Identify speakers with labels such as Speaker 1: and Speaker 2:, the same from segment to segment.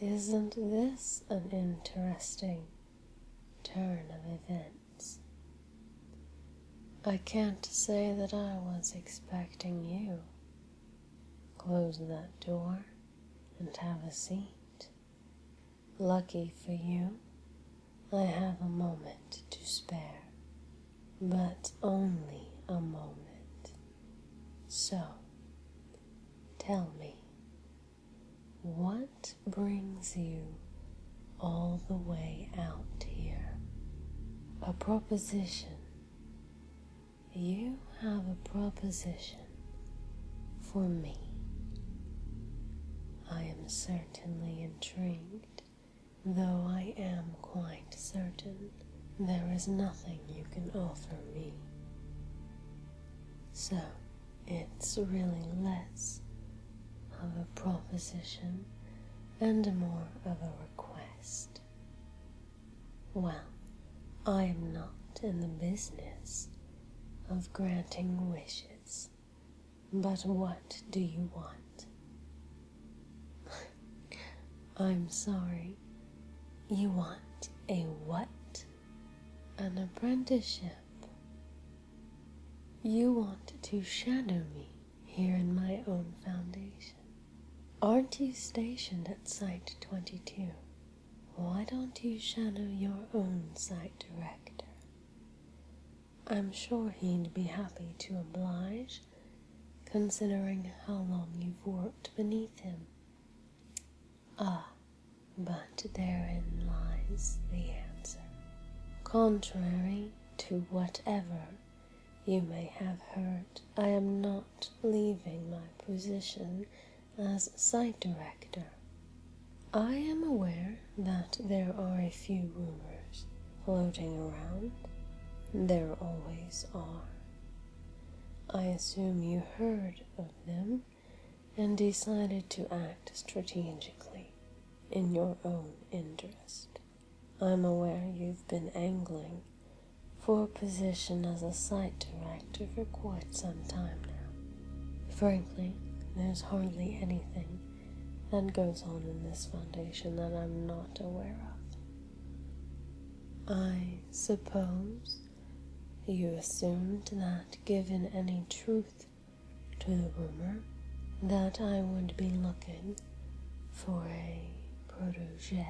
Speaker 1: Isn't this an interesting turn of events? I can't say that I was expecting you. Close that door and have a seat. Lucky for you, I have a moment to spare, but only a moment. So, tell me, what brings you all the way out here? A proposition. You have a proposition for me. I am certainly intrigued, though I am quite certain there is nothing you can offer me. So, it's really less of a proposition and more of a request. Well, I am not in the business of granting wishes, but what do you want? I'm sorry, you want a what? An apprenticeship. You want to shadow me here in my own foundation. Aren't you stationed at Site 22? Why don't you shadow your own site director? I'm sure he'd be happy to oblige, considering how long you've worked beneath him. But therein lies the answer. Contrary to whatever you may have heard, I am not leaving my position as site director. I am aware that there are a few rumors floating around. There always are. I assume you heard of them and decided to act strategically in your own interest. I'm aware you've been angling for a position as a site director for quite some time now. Frankly, there's hardly anything that goes on in this foundation that I'm not aware of. I suppose you assumed that, given any truth to the rumor, that I would be looking for a protégé,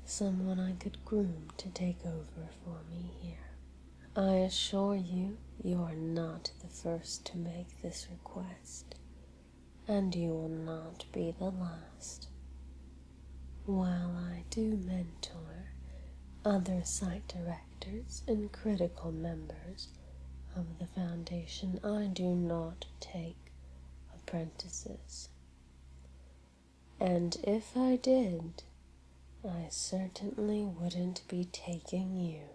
Speaker 1: someone I could groom to take over for me here. I assure you, you are not the first to make this request, and you will not be the last. While I do mentor other site directors and critical members of the Foundation, I do not take apprentices. And if I did, I certainly wouldn't be taking you.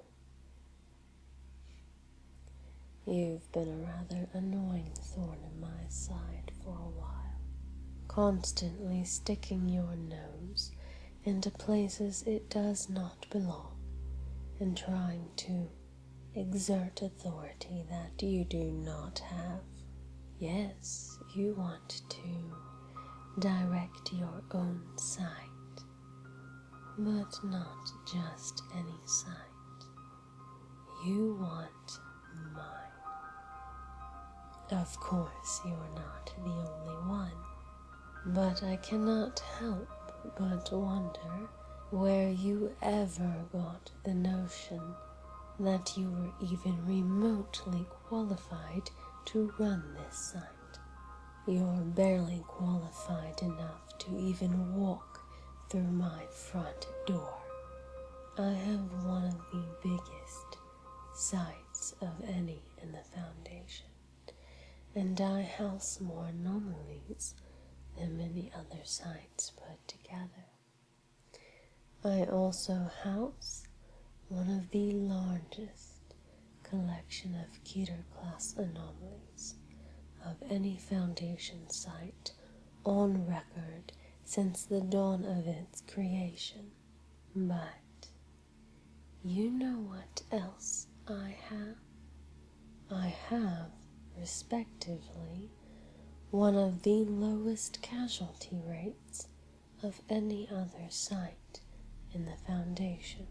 Speaker 1: You've been a rather annoying thorn in my side for a while, constantly sticking your nose into places it does not belong, and trying to exert authority that you do not have. Yes, you want to direct your own site, but not just any site. You want mine. Of course, you are not the only one, but I cannot help but wonder where you ever got the notion that you were even remotely qualified to run this site. You're barely qualified enough to even walk through my front door. I have one of the biggest sites of any in the Foundation, and I house more anomalies than many other sites put together. I also house one of the largest collection of Keter-class anomalies of any Foundation site on record since the dawn of its creation. But you know what else I have? I have, respectively, one of the lowest casualty rates of any other site in the Foundation,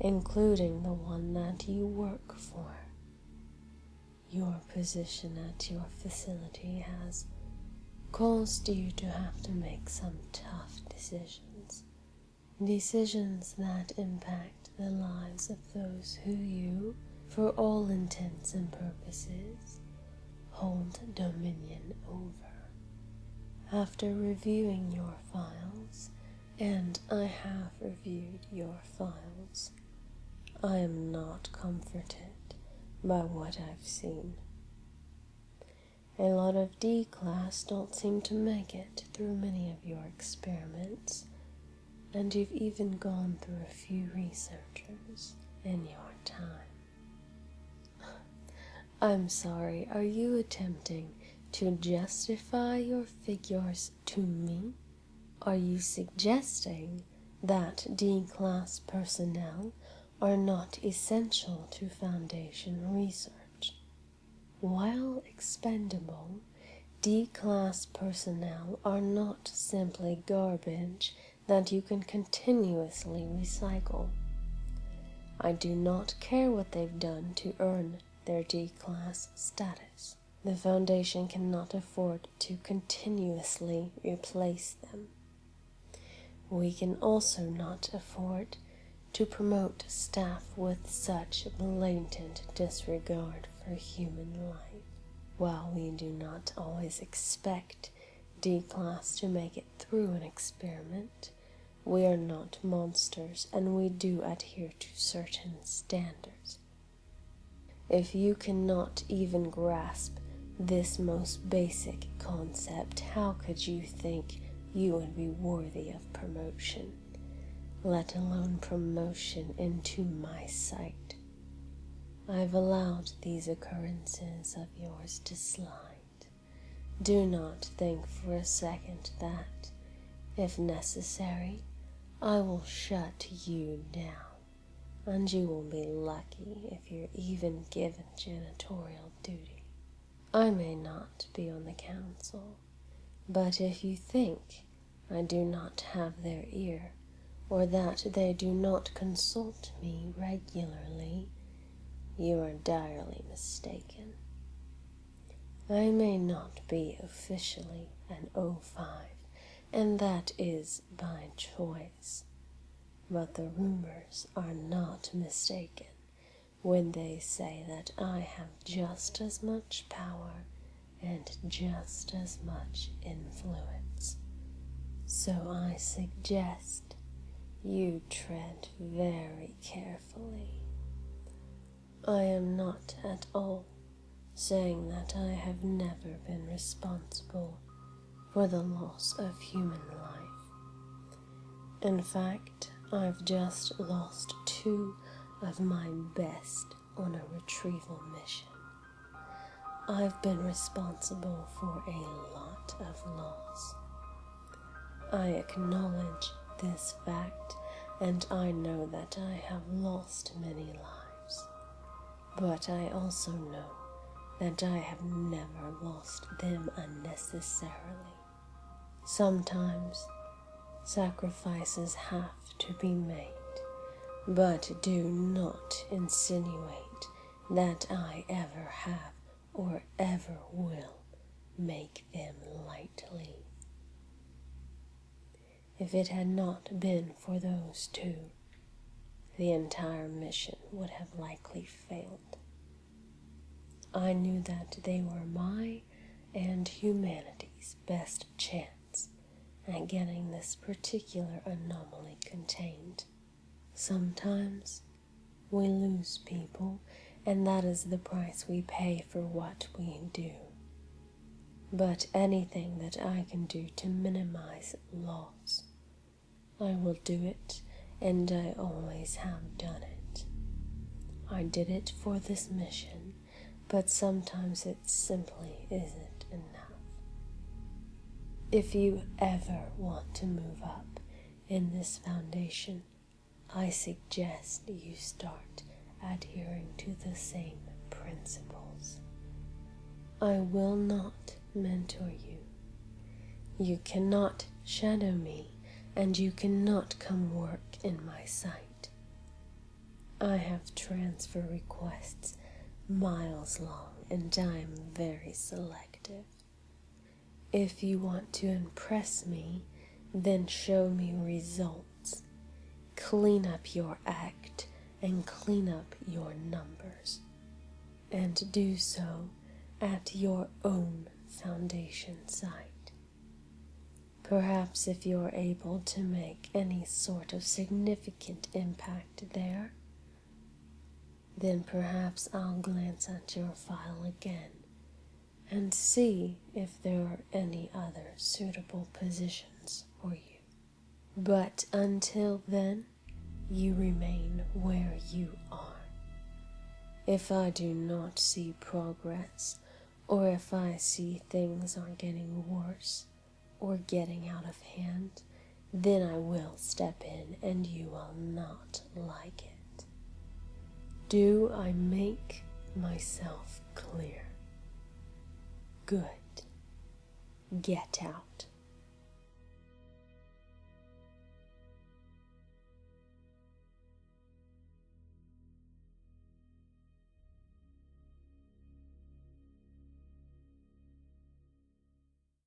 Speaker 1: including the one that you work for. Your position at your facility has caused you to have to make some tough decisions. Decisions that impact the lives of those who you, for all intents and purposes, hold dominion over. After reviewing your files, and I have reviewed your files, I am not comforted by what I've seen. A lot of D-Class don't seem to make it through many of your experiments, and you've even gone through a few researchers in your time. I'm sorry, are you attempting to justify your figures to me? Are you suggesting that D-Class personnel are not essential to Foundation research? While expendable, D-Class personnel are not simply garbage that you can continuously recycle. I do not care what they've done to earn their D-Class status. The Foundation cannot afford to continuously replace them. We can also not afford to promote staff with such blatant disregard for human life. While we do not always expect D-Class to make it through an experiment, we are not monsters, and we do adhere to certain standards. If you cannot even grasp this most basic concept, how could you think you would be worthy of promotion, let alone promotion into my sight? I've allowed these occurrences of yours to slide. Do not think for a second that, if necessary, I will shut you down, and you will be lucky if you're even given janitorial duty. I may not be on the council, but if you think I do not have their ear, or that they do not consult me regularly, you are direly mistaken. I may not be officially an O5, and that is by choice, but the rumors are not mistaken when they say that I have just as much power and just as much influence. So I suggest you tread very carefully. I am not at all saying that I have never been responsible for the loss of human life. In fact, I've just lost 2 of my best on a retrieval mission. I've been responsible for a lot of loss. I acknowledge this fact, and I know that I have lost many lives. But I also know that I have never lost them unnecessarily. Sometimes sacrifices have to be made, but do not insinuate that I ever have or ever will make them lightly. If it had not been for those 2, the entire mission would have likely failed. I knew that they were my and humanity's best chance at getting this particular anomaly contained. Sometimes we lose people, and that is the price we pay for what we do. But anything that I can do to minimize loss, I will do it, and I always have done it. I did it for this mission, but sometimes it simply isn't enough. If you ever want to move up in this Foundation, I suggest you start adhering to the same principles. I will not mentor you. You cannot shadow me, and you cannot come work in my sight. I have transfer requests miles long, and I am very selective. If you want to impress me, then show me results. Clean up your act and clean up your numbers, and do so at your own Foundation site. Perhaps if you're able to make any sort of significant impact there, then perhaps I'll glance at your file again and see if there are any other suitable positions for you. But until then, you remain where you are. If I do not see progress, or if I see things are getting worse or getting out of hand, then I will step in and you will not like it. Do I make myself clear? Good. Get out.